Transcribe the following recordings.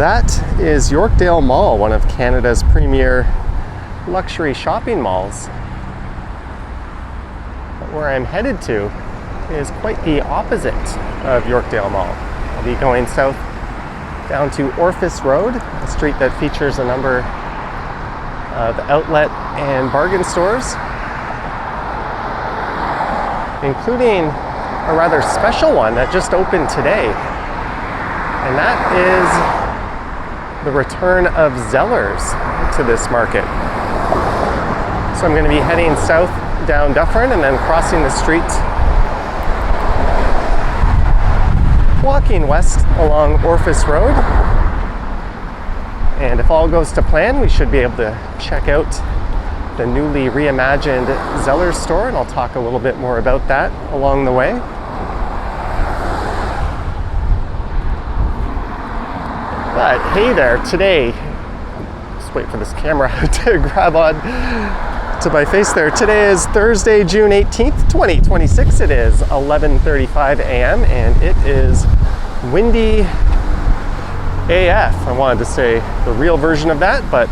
That is Yorkdale Mall, one of Canada's premier luxury shopping malls. But where I'm headed to is quite the opposite of Yorkdale Mall. I'll be going south down to Orfus Road, a street that features a number of outlet and bargain stores, including a rather special one that just opened today, and that is the return of Zellers to this market. So I'm going to be heading south down Dufferin and then crossing the street, walking west along Orfus Road. And if all goes to plan, we should be able to check out the newly reimagined Zellers store, and I'll talk a little bit more about that along the way. But hey there, today, just wait for this camera to grab on to my face there. Today is Thursday, June 18th, 2026. It is 11:35 a.m. and it is windy AF. I wanted to say the real version of that, but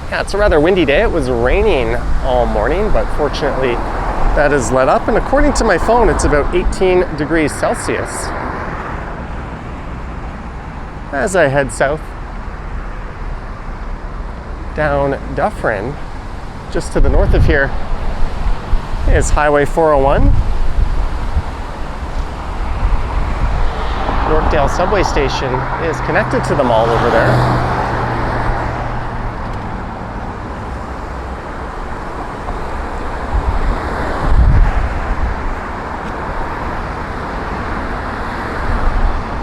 yeah, it's a rather windy day. It was raining all morning, but fortunately that has let up, and according to my phone, it's about 18 degrees Celsius. As I head south down Dufferin, just to the north of here is Highway 401. Yorkdale subway station is connected to the mall over there.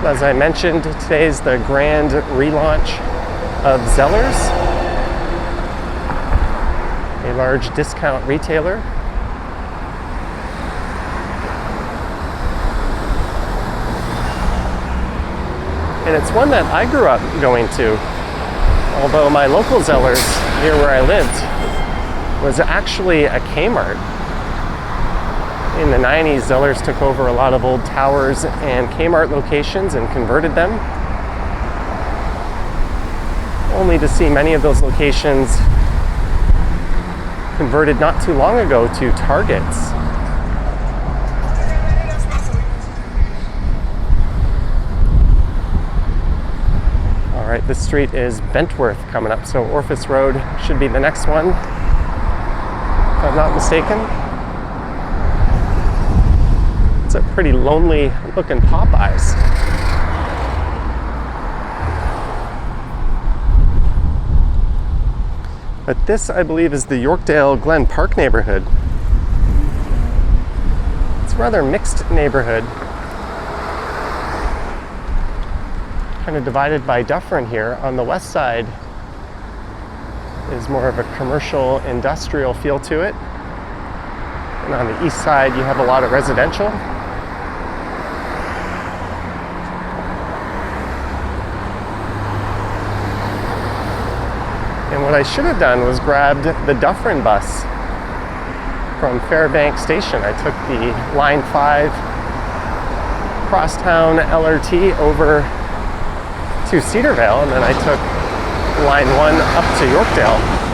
As I mentioned, today's the grand relaunch of Zellers, a large discount retailer. And it's one that I grew up going to, although my local Zellers near where I lived was actually a Kmart. In the 90s, Zellers took over a lot of old towers and Kmart locations and converted them, only to see many of those locations converted not too long ago to Targets. All right, this street is Bentworth coming up, so Orfus Road should be the next one, if I'm not mistaken. It's a pretty lonely looking Popeyes. But this, I believe, is the Yorkdale Glen Park neighborhood. It's a rather mixed neighborhood, kind of divided by Dufferin here. On the west side is more of a commercial industrial feel to it, and on the east side you have a lot of residential. And what I should have done was grabbed the Dufferin bus from Fairbank Station. I took the Line 5 Crosstown LRT over to Cedarvale, and then I took Line 1 up to Yorkdale.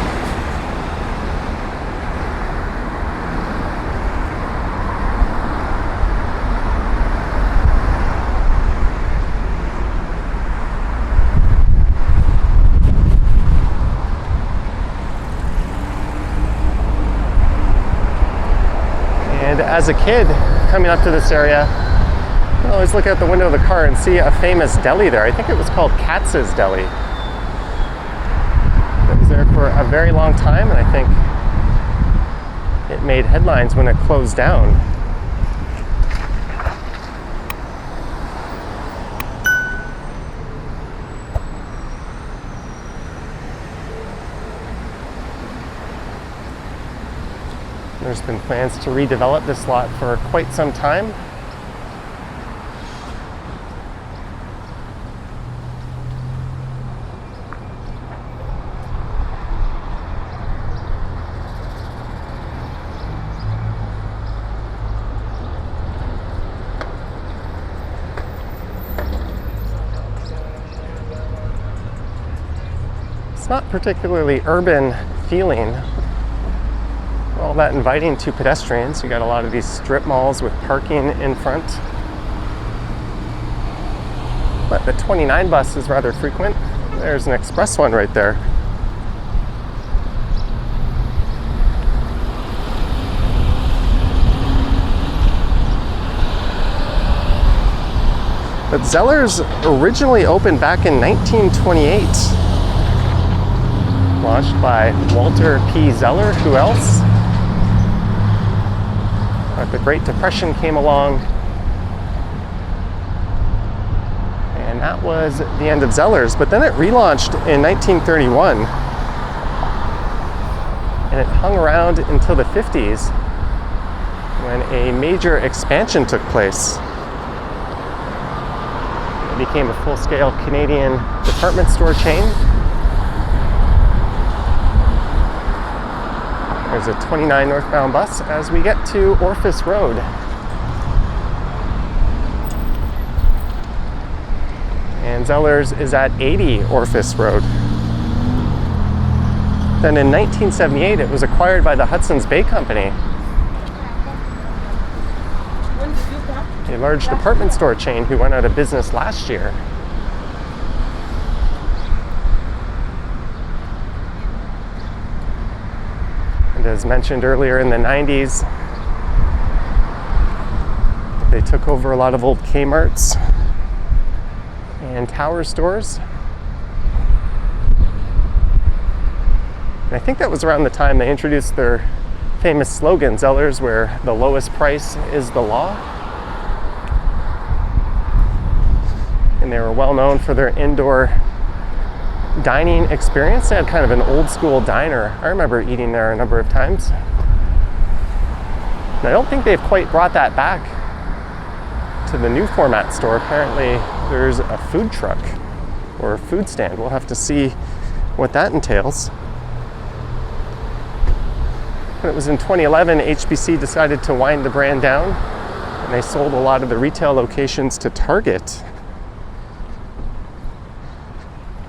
And as a kid coming up to this area, I always look out the window of the car and see a famous deli there. I think it was called Katz's Deli. It was there for a very long time, and I think it made headlines when it closed down. There's been plans to redevelop this lot for quite some time. It's not particularly urban feeling, all that inviting to pedestrians. You got a lot of these strip malls with parking in front. But the 29 bus is rather frequent. There's an express one right there. But Zellers originally opened back in 1928. Launched by Walter P. Zeller. Who else? But the Great Depression came along. And that was the end of Zellers. But then it relaunched in 1931. And it hung around until the 50s when a major expansion took place. It became a full-scale Canadian department store chain. There's a 29 northbound bus as we get to Orfus Road. And Zellers is at 80 Orfus Road. Then in 1978, it was acquired by the Hudson's Bay Company, a large department store chain who went out of business last year. And as mentioned earlier, in the 90s, they took over a lot of old Kmart's and Tower stores. And I think that was around the time they introduced their famous slogan, Zellers, where the lowest price is the law. And they were well known for their indoor dining experience. They had kind of an old school diner. I remember eating there a number of times. And I don't think they've quite brought that back to the new format store. Apparently there's a food truck or a food stand. We'll have to see what that entails. But it was in 2011 HBC decided to wind the brand down, and they sold a lot of the retail locations to Target.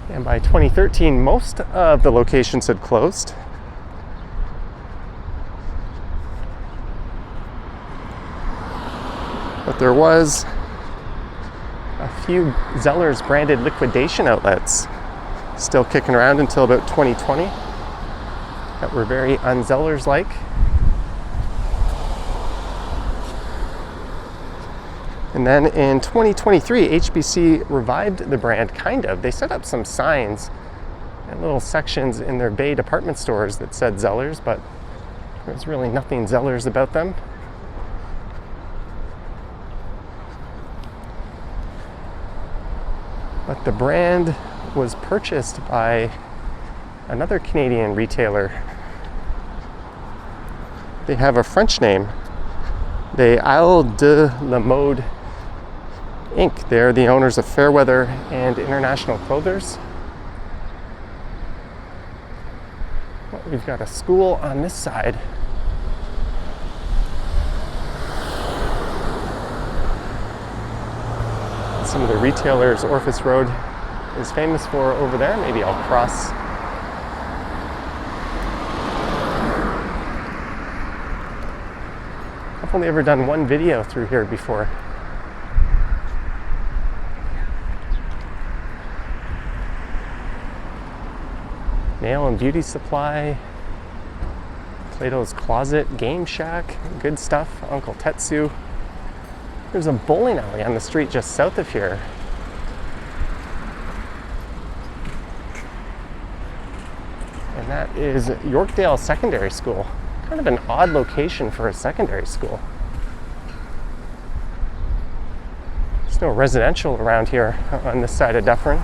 And by 2013, most of the locations had closed. But there was a few Zellers branded liquidation outlets still kicking around until about 2020 that were very un-Zellers-like. And then in 2023, HBC revived the brand, kind of. They set up some signs and little sections in their Bay department stores that said Zellers, but there's really nothing Zellers about them. But the brand was purchased by another Canadian retailer. They have a French name, the Isle de la Mode Inc. They're the owners of Fairweather and International Clothers. Well, we've got a school on this side. Some of the retailers Orfus Road is famous for over there. Maybe I'll cross. I've only ever done one video through here before. Nail and Beauty Supply, Plato's Closet, Game Shack, good stuff, Uncle Tetsu. There's a bowling alley on the street just south of here. And that is Yorkdale Secondary School. Kind of an odd location for a secondary school. There's no residential around here on this side of Dufferin.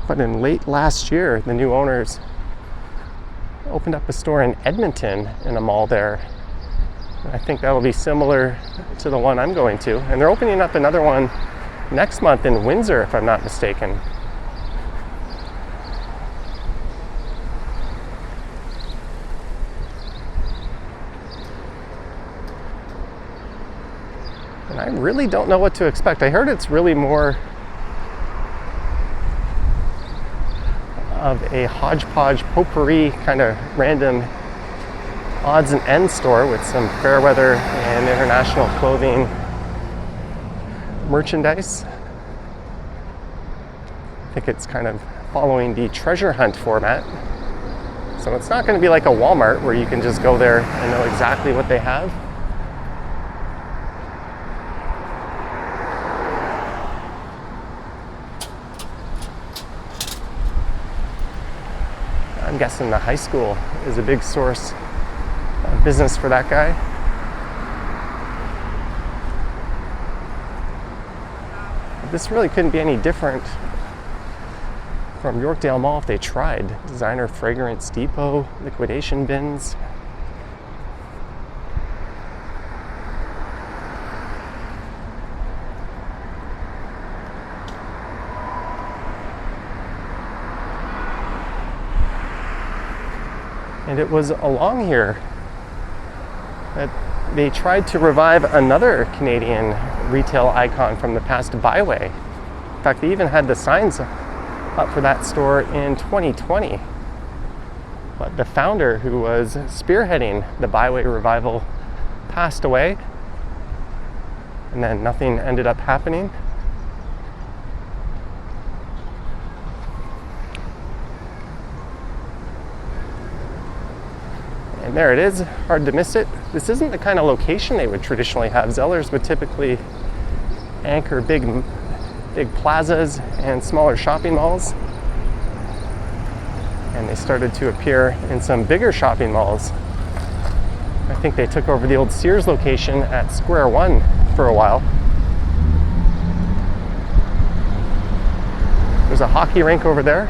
But in late last year, the new owners opened up a store in Edmonton in a mall there. And I think that will be similar to the one I'm going to. And they're opening up another one next month in Windsor, if I'm not mistaken. And I really don't know what to expect. I heard it's really more of a hodgepodge potpourri kind of random odds and ends store with some fair weather and international clothing merchandise. I think it's kind of following the treasure hunt format. So it's not going to be like a Walmart where you can just go there and know exactly what they have. I'm guessing the high school is a big source of business for that guy. But this really couldn't be any different from Yorkdale Mall if they tried. Designer fragrance depot, liquidation bins. And it was along here that they tried to revive another Canadian retail icon from the past, Byway. In fact, they even had the signs up for that store in 2020. But the founder who was spearheading the Byway revival passed away, and then nothing ended up happening. And there it is, hard to miss it. This isn't the kind of location they would traditionally have. Zellers would typically anchor big plazas and smaller shopping malls. And they started to appear in some bigger shopping malls. I think they took over the old Sears location at Square One for a while. There's a hockey rink over there.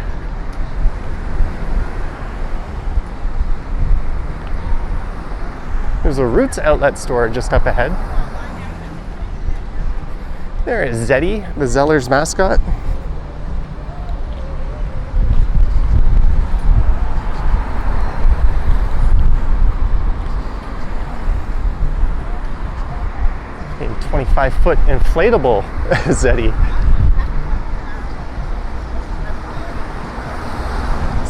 There's a Roots outlet store just up ahead. There is Zeddy, the Zellers mascot. A 25-foot inflatable Zeddy.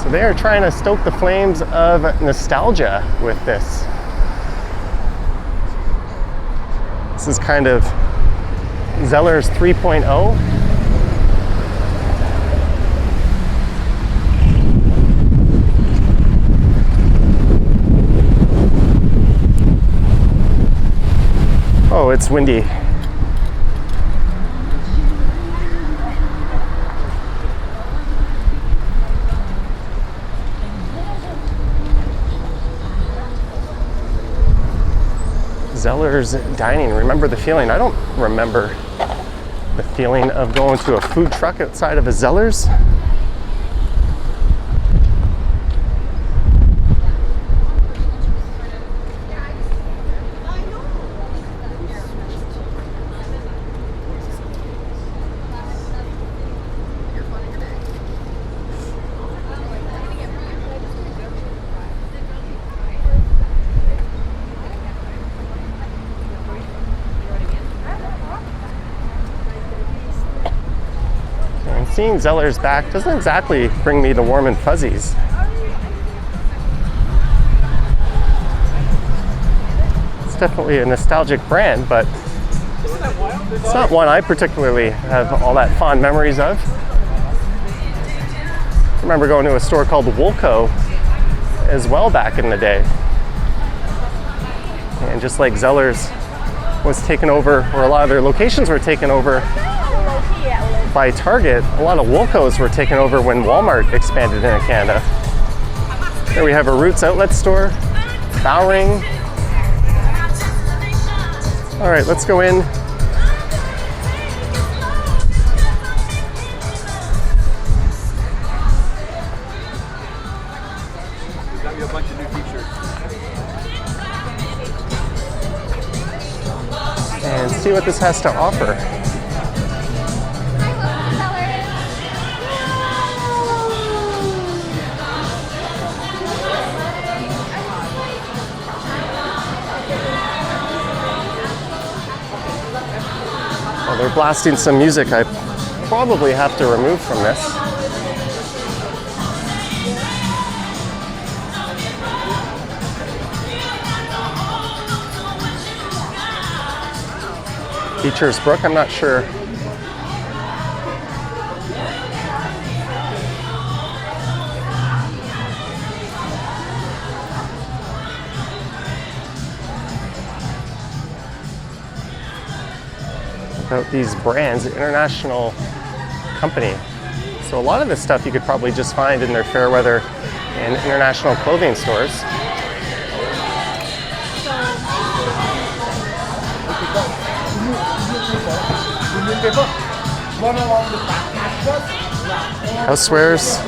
So they are trying to stoke the flames of nostalgia with this. This is kind of Zellers 3.0. Oh, it's windy. Zellers dining. Remember the feeling? I don't remember the feeling of going to a food truck outside of a Zellers. Seeing Zellers back doesn't exactly bring me the warm and fuzzies. It's definitely a nostalgic brand, but it's not one I particularly have all that fond memories of. I remember going to a store called Woolco as well back in the day. And just like Zellers was taken over, or a lot of their locations were taken over by Target, a lot of Woolcos were taken over when Walmart expanded into Canada. There we have a Roots outlet store, Bowring. All right, let's go in. Got you a bunch of new t-shirts. And see what this has to offer. blasting some music I probably have to remove from this. Beecher's Brook, I'm not sure. About these brands, international company. So a lot of this stuff you could probably just find in their fair weather and international clothing stores. Housewares.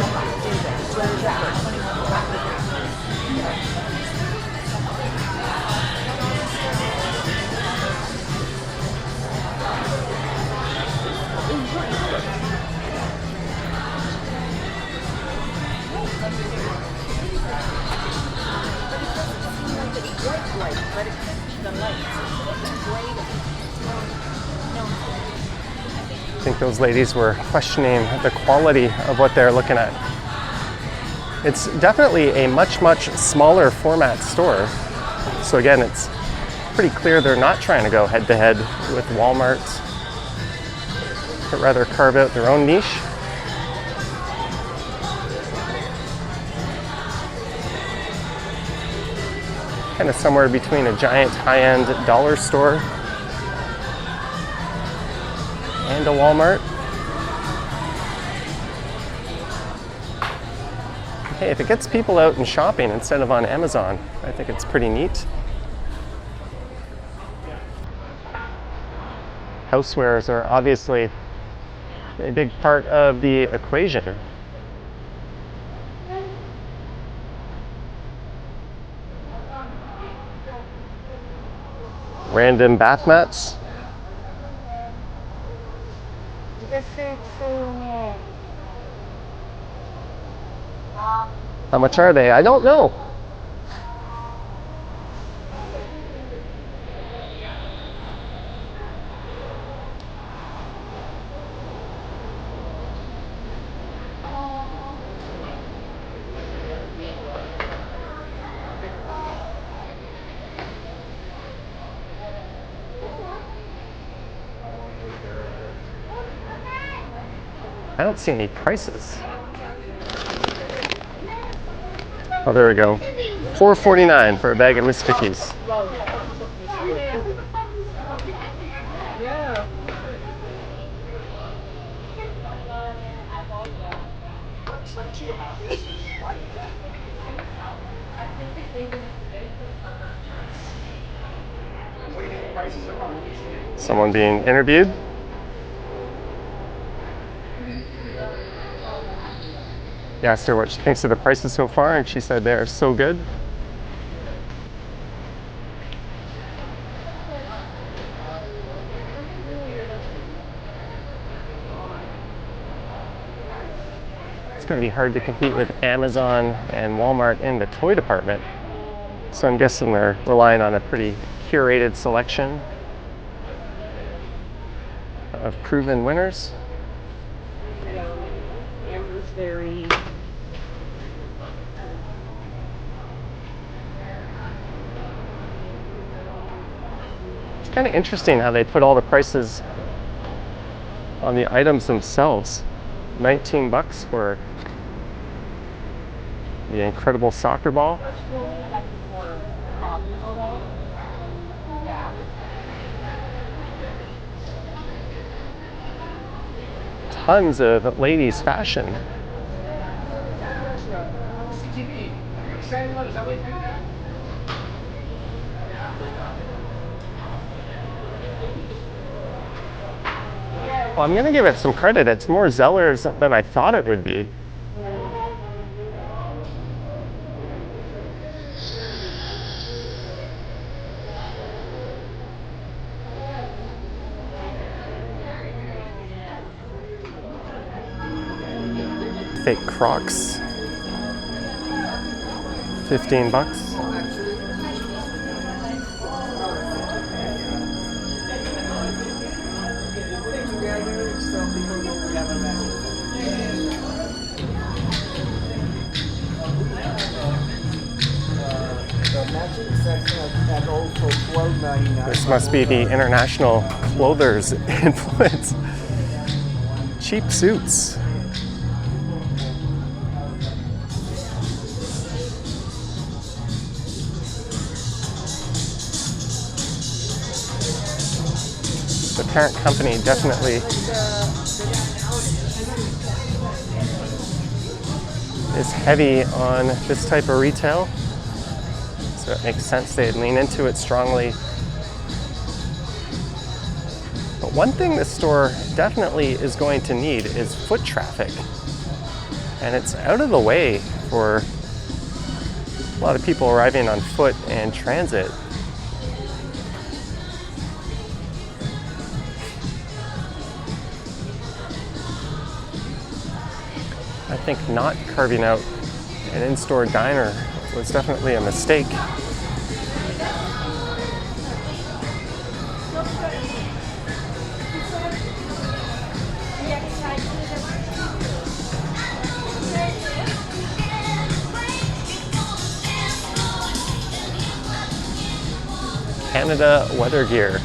I think those ladies were questioning the quality of what they're looking at. It's definitely a much, much smaller format store. So again, it's pretty clear they're not trying to go head to head with Walmart, but rather carve out their own niche. Kind of somewhere between a giant high-end dollar store and a Walmart. Hey, if it gets people out and shopping instead of on Amazon, I think it's pretty neat. Housewares are obviously a big part of the equation. Random bath mats. How much are they? I don't know. I don't see any prices. Oh, there we go. $4.49 for a bag of Miss Vickies. Someone being interviewed. I asked her what she thinks of the prices so far, and she said they are so good. It's going to be hard to compete with Amazon and Walmart in the toy department. So I'm guessing they're relying on a pretty curated selection of proven winners. It's kind of interesting how they put all the prices on the items themselves. $19 for the incredible soccer ball. Tons of ladies' fashion. Well, I'm going to give it some credit. It's more Zellers than I thought it would be. Fake Crocs. $15. This must be the international clothers influence. Cheap suits. The parent company definitely is heavy on this type of retail, so it makes sense they'd lean into it strongly. But one thing this store definitely is going to need is foot traffic, and it's out of the way for a lot of people arriving on foot and transit. I think not carving out an in-store diner was definitely a mistake. Canada weather gear.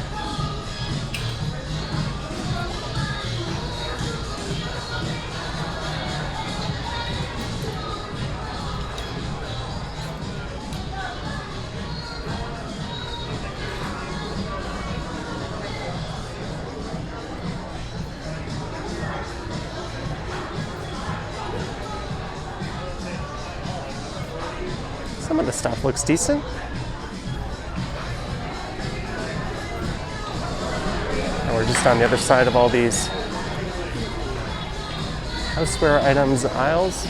Some of the stuff looks decent. And we're just on the other side of all these houseware items aisles.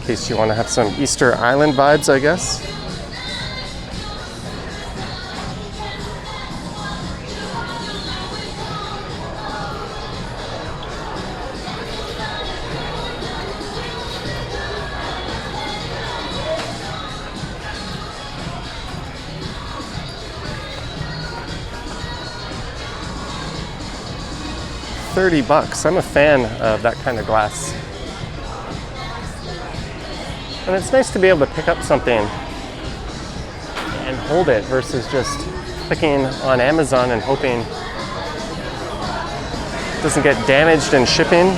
In case you want to have some Easter Island vibes, I guess. $30. I'm a fan of that kind of glass. And it's nice to be able to pick up something and hold it versus just clicking on Amazon and hoping it doesn't get damaged in shipping.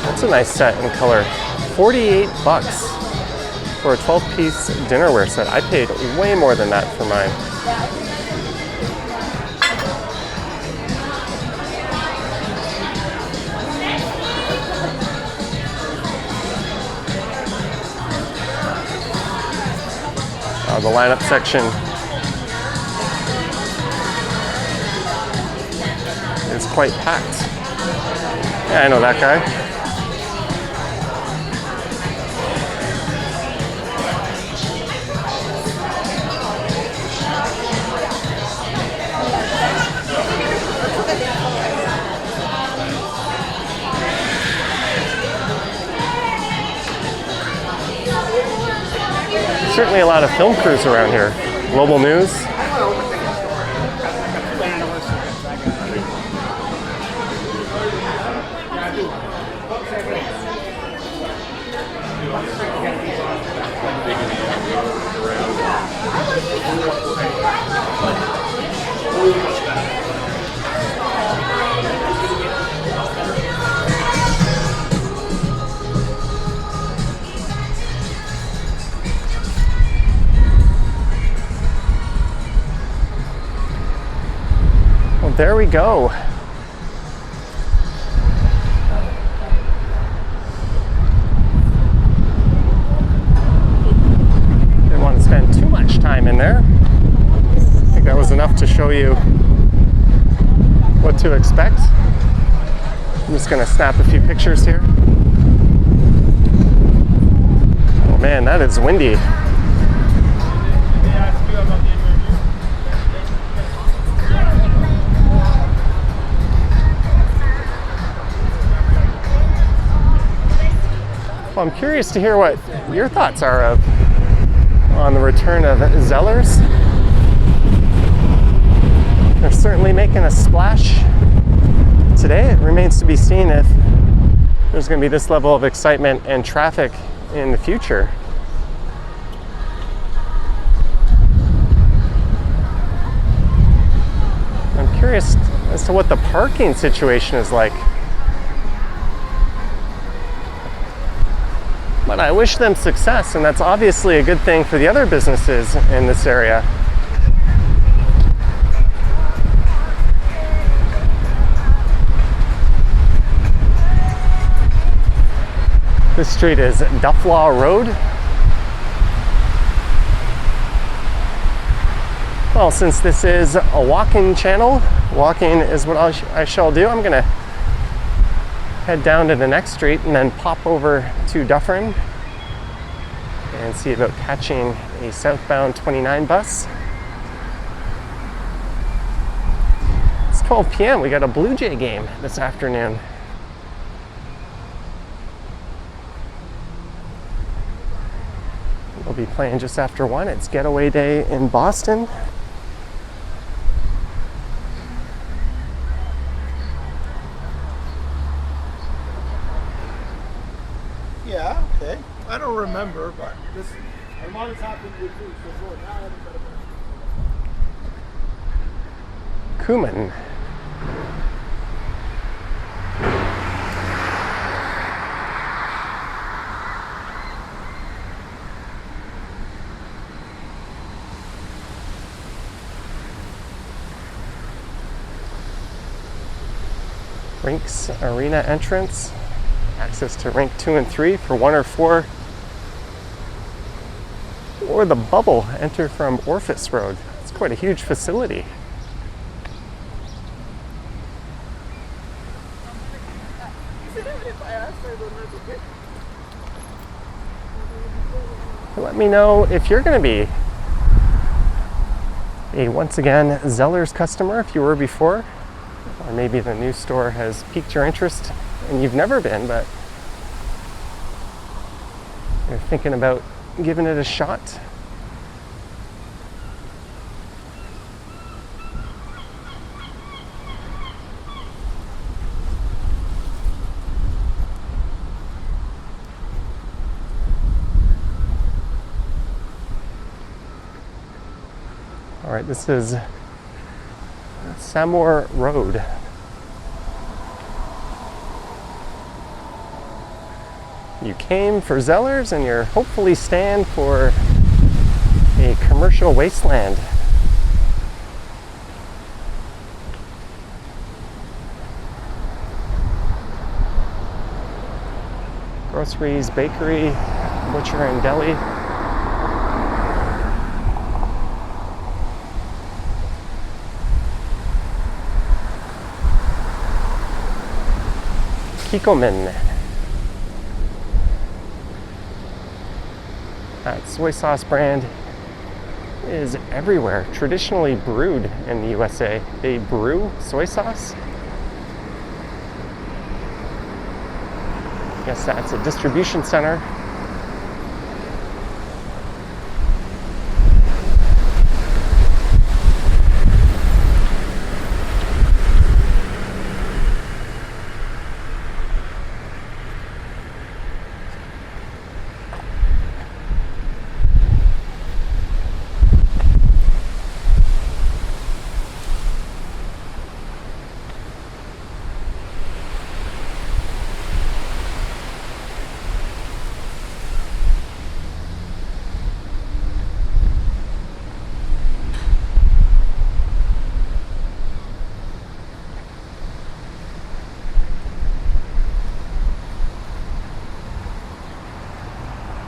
That's a nice set in color. $48 for a 12-piece dinnerware set. I paid way more than that for mine. The lineup section is quite packed. Yeah, I know that guy. Certainly a lot of film crews around here. Global News. There we go. Didn't want to spend too much time in there. I think that was enough to show you what to expect. I'm just going to snap a few pictures here. Oh man, that is windy. Well, I'm curious to hear what your thoughts are on the return of Zellers. They're certainly making a splash today. It remains to be seen if there's going to be this level of excitement and traffic in the future. I'm curious as to what the parking situation is like. But I wish them success, and that's obviously a good thing for the other businesses in this area. This street is Dufferin Road. Well, since this is a walking channel, walking is what I shall do. I'm gonna head down to the next street and then pop over to Dufferin and see about catching a southbound 29 bus. It's 12 p.m. We got a Blue Jay game this afternoon. We'll be playing just after 1. It's Getaway Day in Boston. Yeah, okay. I don't remember, but this a lot has happened with food before. Now I haven't got a Cumin. Rinks Arena entrance. Access to rink 2 and 3 for 1 or 4. Or the bubble, enter from Orfus Road. It's quite a huge facility. Let me know if you're going to be a, once again, Zellers customer if you were before. Or maybe the new store has piqued your interest and you've never been, but you're thinking about giving it a shot. All right, this is Orfus Road. You came for Zellers and you're hopefully staying for a commercial wasteland. Groceries, bakery, butcher and deli. Kikkoman. That soy sauce brand is everywhere. Traditionally brewed in the USA. They brew soy sauce. I guess that's a distribution center.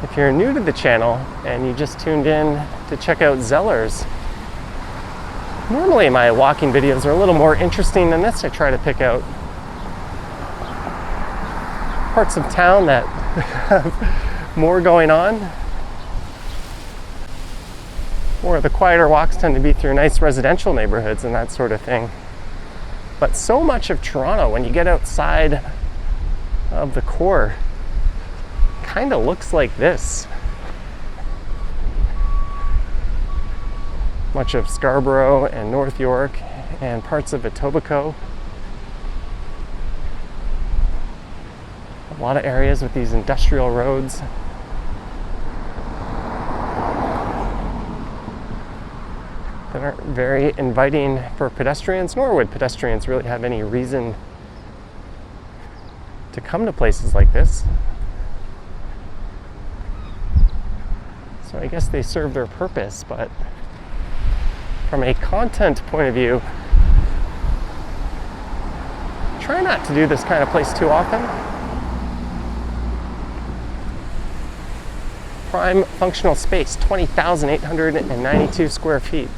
If you're new to the channel and you just tuned in to check out Zellers, normally my walking videos are a little more interesting than this. I try to pick out parts of town that have more going on. Or the quieter walks tend to be through nice residential neighborhoods and that sort of thing. But so much of Toronto, when you get outside of the core, kind of looks like this. Much of Scarborough and North York and parts of Etobicoke. A lot of areas with these industrial roads. That aren't very inviting for pedestrians, nor would pedestrians really have any reason to come to places like this. So I guess they serve their purpose, but from a content point of view, try not to do this kind of place too often. Prime functional space, 20,892 square feet.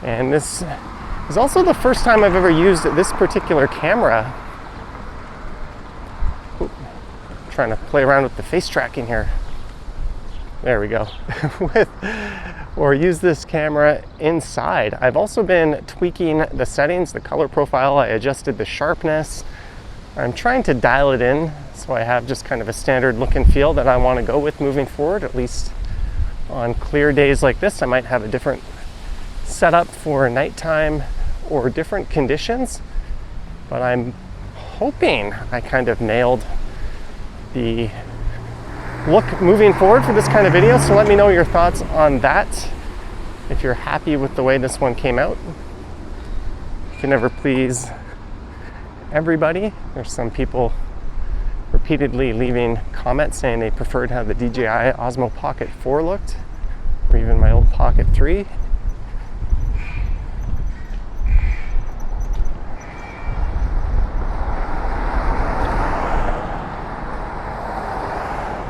And this is also the first time I've ever used this particular camera. Ooh, trying to play around with the face tracking here. There we go. Or use this camera inside. I've also been tweaking the settings, the color profile. I adjusted the sharpness. I'm trying to dial it in so I have just kind of a standard look and feel that I want to go with moving forward. At least on clear days like this, I might have a different setup for nighttime or different conditions, but I'm hoping I kind of nailed the look moving forward for this kind of video. So let me know your thoughts on that. If you're happy with the way this one came out, you can never please everybody. There's some people repeatedly leaving comments saying they preferred how the DJI Osmo Pocket 4 looked, or even my old Pocket 3.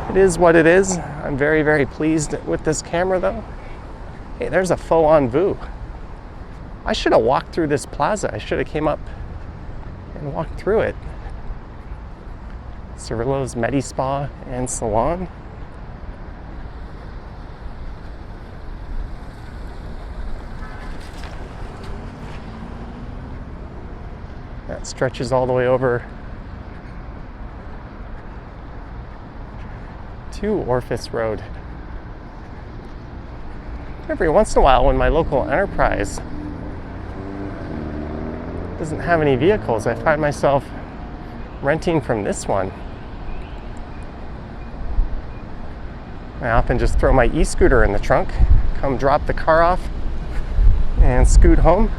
It is what it is. I'm very, very pleased with this camera though. Hey, there's a faux-on view. I should have walked through this plaza. I should have came up and walked through it. Cirillo's Medi Spa and Salon. That stretches all the way over to Orfus Road. Every once in a while, when my local enterprise doesn't have any vehicles, I find myself renting from this one. I often just throw my e-scooter in the trunk, come drop the car off, and scoot home.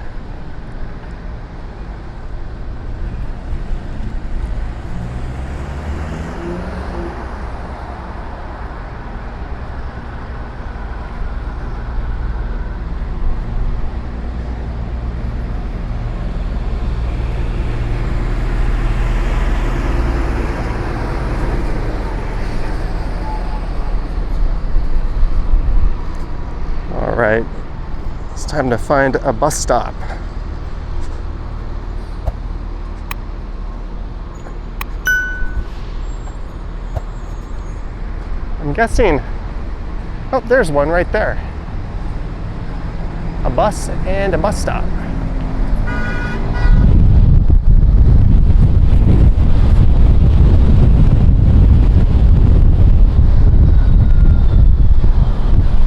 Right, it's time to find a bus stop. I'm guessing, oh, there's one right there. A bus and a bus stop.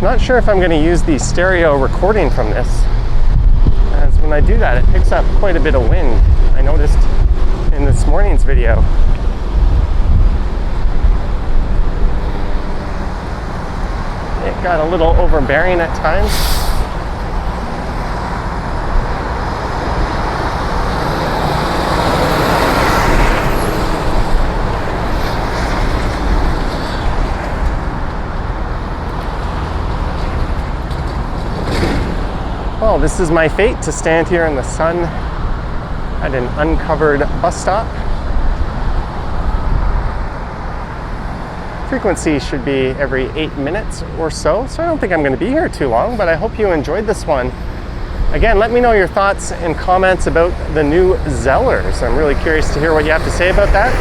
Not sure if I'm going to use the stereo recording from this, as when I do that it picks up quite a bit of wind. I noticed in this morning's video. It got a little overbearing at times. Well, this is my fate, to stand here in the sun at an uncovered bus stop. Frequency should be every 8 minutes or so, so I don't think I'm going to be here too long, but I hope you enjoyed this one. Again, let me know your thoughts and comments about the new Zellers. I'm really curious to hear what you have to say about that,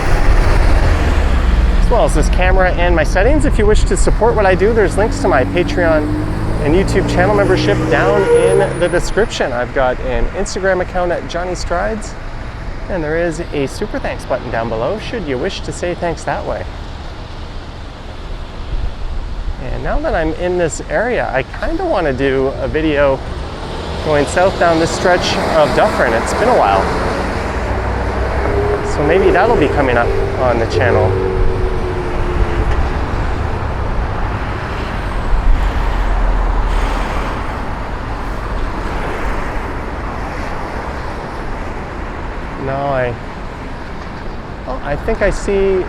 as well as this camera and my settings. If you wish to support what I do, there's links to my Patreon and YouTube channel membership down in the description. I've got an Instagram account at Johnny Strides, and there is a super thanks button down below should you wish to say thanks that way. And now that I'm in this area, I kind of want to do a video going south down this stretch of Dufferin. It's been a while, so maybe that'll be coming up on the channel. No, I think I see.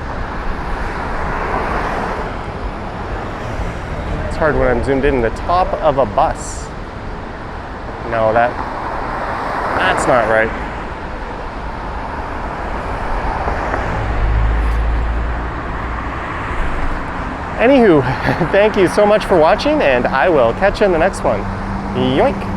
It's hard when I'm zoomed in. The top of a bus. No, that's not right. Anywho, thank you so much for watching, and I will catch you in the next one. Yoink!